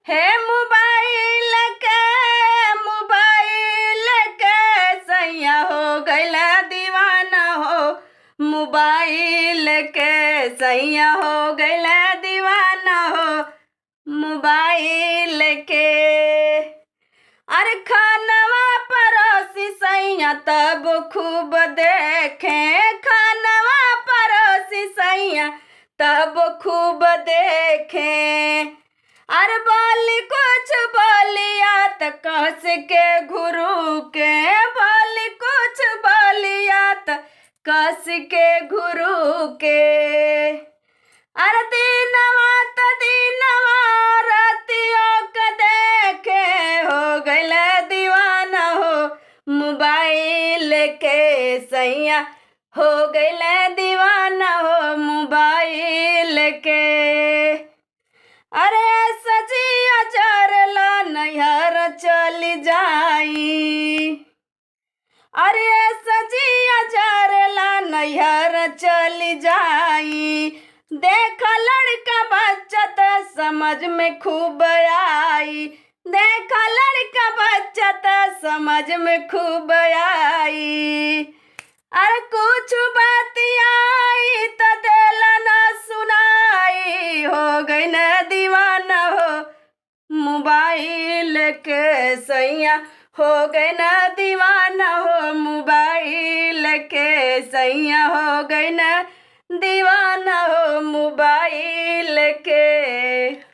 हे मोबाइल के सैया हो गइला दीवाना हो। मोबाइल के सैया हो गइला दीवाना हो। मोबाइल के अरे खानवा परोसी सैया तब खूब देखे। खानवा परोसी सैया तब खूब देखे। अरे बोली कुछ बोलिया त कस के घुरू के। बोली कुछ बोलिया त कस के घुरू के। अरे दीनवा त दीनवा रतियों के देखे। हो गइल दीवाना हो मोबाइल के सैया हो गइल दीवाना हो मोबाइल के। अरे सजिया चरला नैहर चली जाई। अरे सजिया चरला नैहर चली जाई। देखा लड़का बच्चा त समझ में खूब आई। देखा लड़का बच्चा त समझ में खूब आई। अरे कुछ बतियाई त देला ना सुनाई। हो गई न दीवाना हो मोबाइल के सैया हो गई न दीवाना हो मोबाइल के सैया हो गई न दीवाना हो मोबाइल के।